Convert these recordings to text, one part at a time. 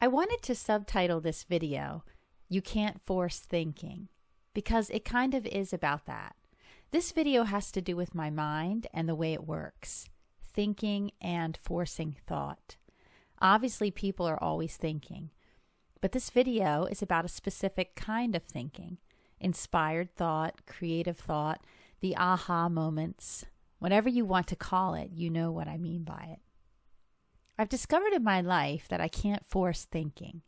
I wanted to subtitle this video, "You Can't Force Thinking," because it kind of is about that. This video has to do with my mind and the way it works, thinking and forcing thought. Obviously, people are always thinking, but this video is about a specific kind of thinking, inspired thought, creative thought, the aha moments, whatever you want to call it, you know what I mean by it. I've discovered in my life that I can't force thinking.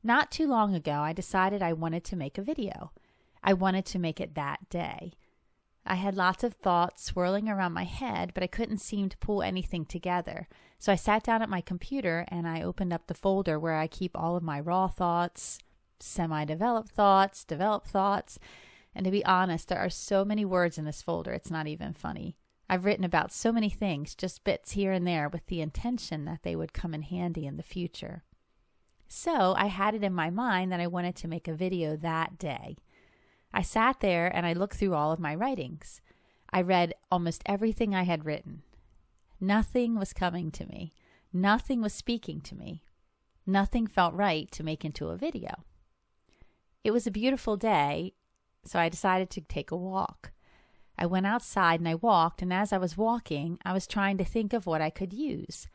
Not too long ago, I decided I wanted to make a video. I wanted to make it that day. I had lots of thoughts swirling around my head, but I couldn't seem to pull anything together. So I sat down at my computer and I opened up the folder where I keep all of my raw thoughts, semi-developed thoughts, developed thoughts. And to be honest, there are so many words in this folder, it's not even funny. I've written about so many things, just bits here and there with the intention that they would come in handy in the future. So I had it in my mind that I wanted to make a video that day. I sat there and I looked through all of my writings. I read almost everything I had written. Nothing was coming to me. Nothing was speaking to me. Nothing felt right to make into a video. It was a beautiful day, so I decided to take a walk. I went outside and I walked, and as I was walking, I was trying to think of what I could use.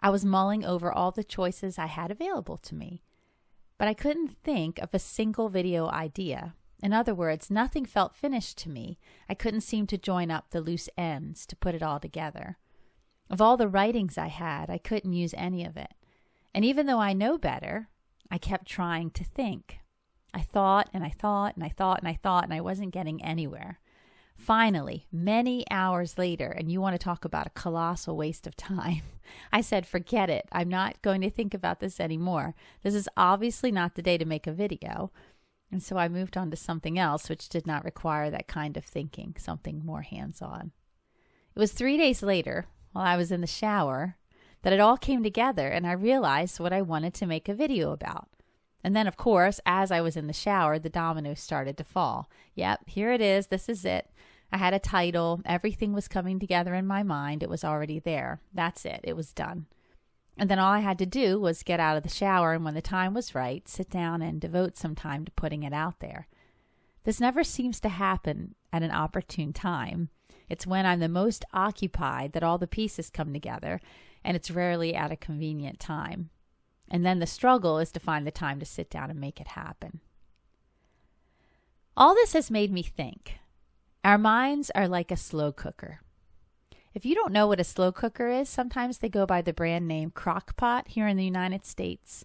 I was mulling over all the choices I had available to me, but I couldn't think of a single video idea. In other words, nothing felt finished to me. I couldn't seem to join up the loose ends to put it all together. Of all the writings I had, I couldn't use any of it. And even though I know better, I kept trying to think. I thought and I thought and I thought and I thought, and I wasn't getting anywhere. Finally, many hours later, and you want to talk about a colossal waste of time, I said, forget it. I'm not going to think about this anymore. This is obviously not the day to make a video. And so I moved on to something else, which did not require that kind of thinking, something more hands-on. It was 3 days later, while I was in the shower, that it all came together and I realized what I wanted to make a video about. And then, of course, as I was in the shower, the dominoes started to fall. Yep, here it is. This is it. I had a title. Everything was coming together in my mind. It was already there. That's it. It was done. And then all I had to do was get out of the shower, and when the time was right, sit down and devote some time to putting it out there. This never seems to happen at an opportune time. It's when I'm the most occupied that all the pieces come together, and it's rarely at a convenient time. And then the struggle is to find the time to sit down and make it happen. All this has made me think. Our minds are like a slow cooker. If you don't know what a slow cooker is, sometimes they go by the brand name Crock-Pot here in the United States.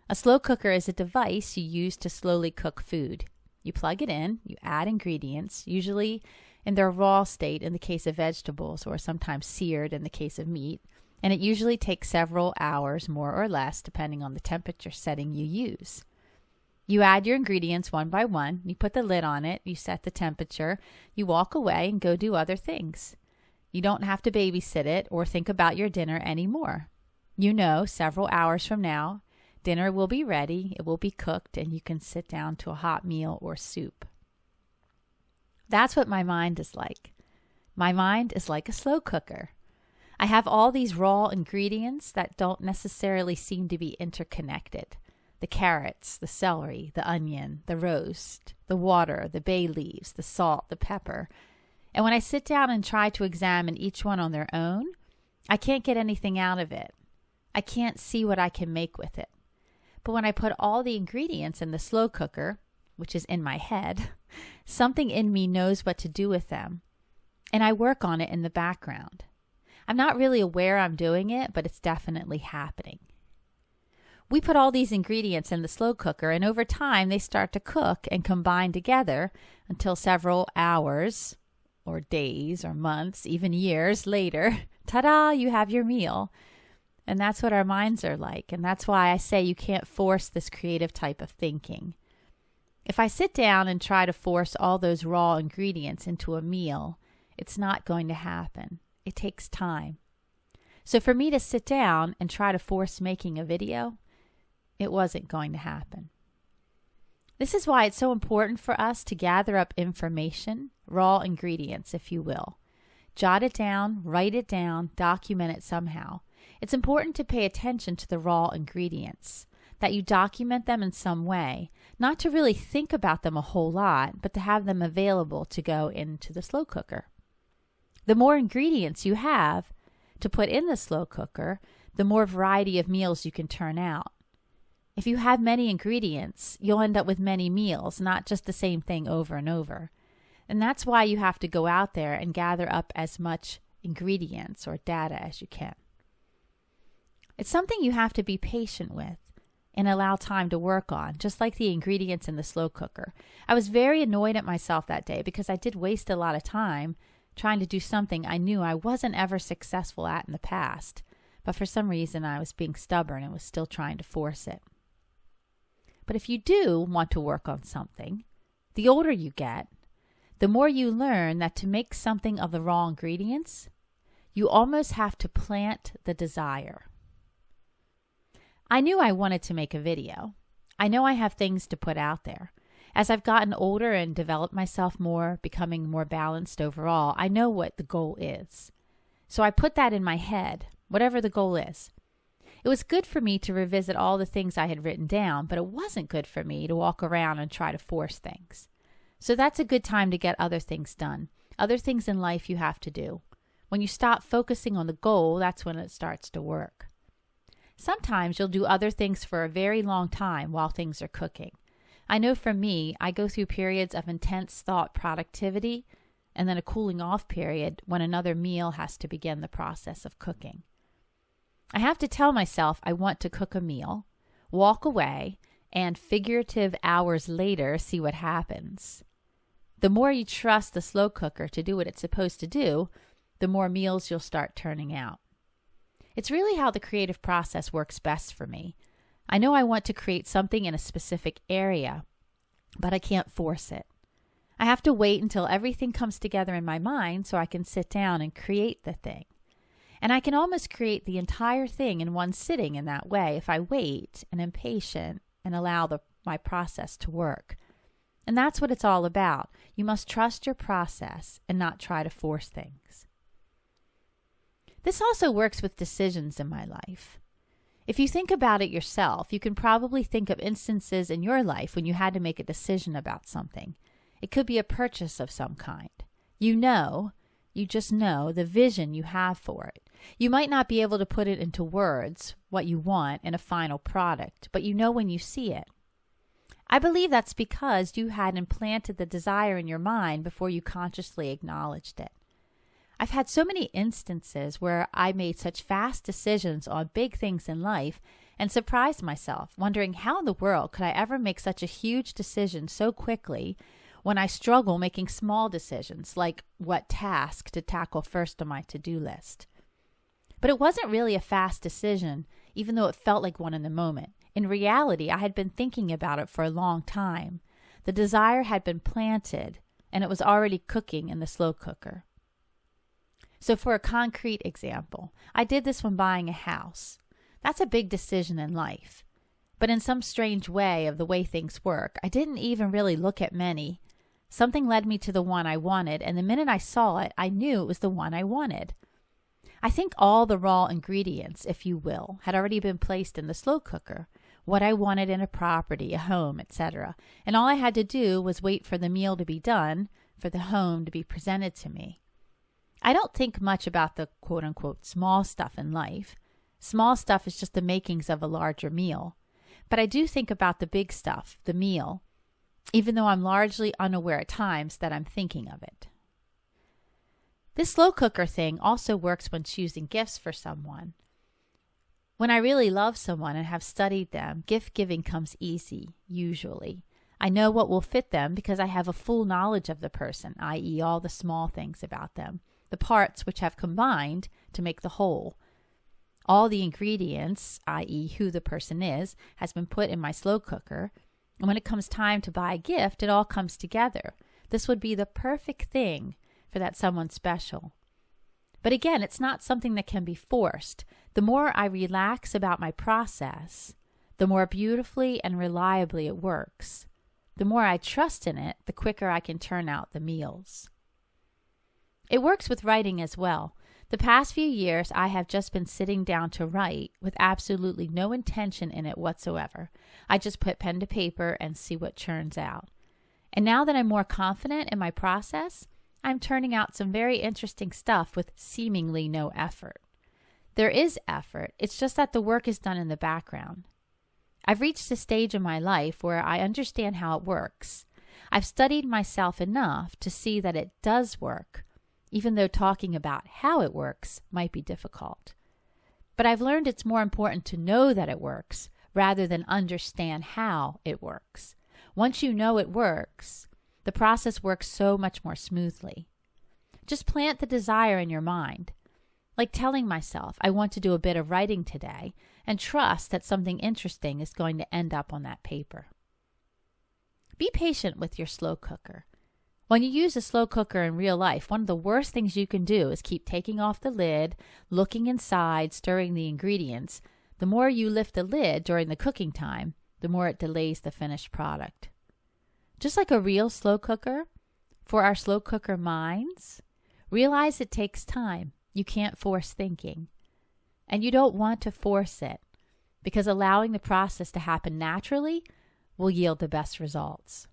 A slow cooker is a device you use to slowly cook food. You plug it in, you add ingredients, usually in their raw state in the case of vegetables, or sometimes seared in the case of meat, and it usually takes several hours, more or less, depending on the temperature setting you use. You add your ingredients one by one, you put the lid on it, you set the temperature, you walk away and go do other things. You don't have to babysit it or think about your dinner anymore. You know, several hours from now, dinner will be ready, it will be cooked, and you can sit down to a hot meal or soup. That's what my mind is like. My mind is like a slow cooker. I have all these raw ingredients that don't necessarily seem to be interconnected. The carrots, the celery, the onion, the roast, the water, the bay leaves, the salt, the pepper. And when I sit down and try to examine each one on their own, I can't get anything out of it. I can't see what I can make with it. But when I put all the ingredients in the slow cooker, which is in my head, something in me knows what to do with them. And I work on it in the background. I'm not really aware I'm doing it, but it's definitely happening. We put all these ingredients in the slow cooker, and over time they start to cook and combine together until several hours or days or months, even years later, ta-da, you have your meal. And that's what our minds are like. And that's why I say you can't force this creative type of thinking. If I sit down and try to force all those raw ingredients into a meal, it's not going to happen. It takes time. So for me to sit down and try to force making a video, it wasn't going to happen. This is why it's so important for us to gather up information, raw ingredients, if you will. Jot it down, write it down, document it somehow. It's important to pay attention to the raw ingredients, that you document them in some way, not to really think about them a whole lot, but to have them available to go into the slow cooker. The more ingredients you have to put in the slow cooker, the more variety of meals you can turn out. If you have many ingredients, you'll end up with many meals, not just the same thing over and over. And that's why you have to go out there and gather up as much ingredients or data as you can. It's something you have to be patient with and allow time to work on, just like the ingredients in the slow cooker. I was very annoyed at myself that day because I did waste a lot of time trying to do something I knew I wasn't ever successful at in the past, but for some reason I was being stubborn and was still trying to force it. But if you do want to work on something, the older you get, the more you learn that to make something of the raw ingredients, you almost have to plant the desire. I knew I wanted to make a video. I know I have things to put out there. As I've gotten older and developed myself more, becoming more balanced overall, I know what the goal is. So I put that in my head, whatever the goal is. It was good for me to revisit all the things I had written down, but it wasn't good for me to walk around and try to force things. So that's a good time to get other things done, other things in life you have to do. When you stop focusing on the goal, that's when it starts to work. Sometimes you'll do other things for a very long time while things are cooking. I know for me, I go through periods of intense thought productivity and then a cooling off period when another meal has to begin the process of cooking. I have to tell myself I want to cook a meal, walk away, and figurative hours later see what happens. The more you trust the slow cooker to do what it's supposed to do, the more meals you'll start turning out. It's really how the creative process works best for me. I know I want to create something in a specific area, but I can't force it. I have to wait until everything comes together in my mind so I can sit down and create the thing. And I can almost create the entire thing in one sitting in that way if I wait and am patient and allow my process to work. And that's what it's all about. You must trust your process and not try to force things. This also works with decisions in my life. If you think about it yourself, you can probably think of instances in your life when you had to make a decision about something. It could be a purchase of some kind. You just know the vision you have for it. You might not be able to put it into words, what you want in a final product, but you know when you see it. I believe that's because you had implanted the desire in your mind before you consciously acknowledged it. I've had so many instances where I made such fast decisions on big things in life and surprised myself, wondering how in the world could I ever make such a huge decision so quickly when I struggle making small decisions like what task to tackle first on my to-do list. But it wasn't really a fast decision, even though it felt like one in the moment. In reality, I had been thinking about it for a long time. The desire had been planted, and it was already cooking in the slow cooker. So for a concrete example, I did this when buying a house. That's a big decision in life. But in some strange way of the way things work, I didn't even really look at many. Something led me to the one I wanted, and the minute I saw it, I knew it was the one I wanted. I think all the raw ingredients, if you will, had already been placed in the slow cooker. What I wanted in a property, a home, etc. And all I had to do was wait for the meal to be done, for the home to be presented to me. I don't think much about the quote-unquote small stuff in life. Small stuff is just the makings of a larger meal. But I do think about the big stuff, the meal, even though I'm largely unaware at times that I'm thinking of it. This slow cooker thing also works when choosing gifts for someone. When I really love someone and have studied them, gift giving comes easy, usually. I know what will fit them because I have a full knowledge of the person, i.e. all the small things about them, the parts which have combined to make the whole. All the ingredients, i.e. who the person is, has been put in my slow cooker, and when it comes time to buy a gift, it all comes together. This would be the perfect thing for that someone special. But again, it's not something that can be forced. The more I relax about my process, the more beautifully and reliably it works. The more I trust in it, the quicker I can turn out the meals. It works with writing as well. The past few years, I have just been sitting down to write with absolutely no intention in it whatsoever. I just put pen to paper and see what churns out. And now that I'm more confident in my process, I'm turning out some very interesting stuff with seemingly no effort. There is effort, it's just that the work is done in the background. I've reached a stage in my life where I understand how it works. I've studied myself enough to see that it does work, even though talking about how it works might be difficult. But I've learned it's more important to know that it works rather than understand how it works. Once you know it works, the process works so much more smoothly. Just plant the desire in your mind, like telling myself I want to do a bit of writing today, and trust that something interesting is going to end up on that paper. Be patient with your slow cooker. When you use a slow cooker in real life, one of the worst things you can do is keep taking off the lid, looking inside, stirring the ingredients. The more you lift the lid during the cooking time, the more it delays the finished product. Just like a real slow cooker, for our slow cooker minds, realize it takes time. You can't force thinking. And you don't want to force it, because allowing the process to happen naturally will yield the best results.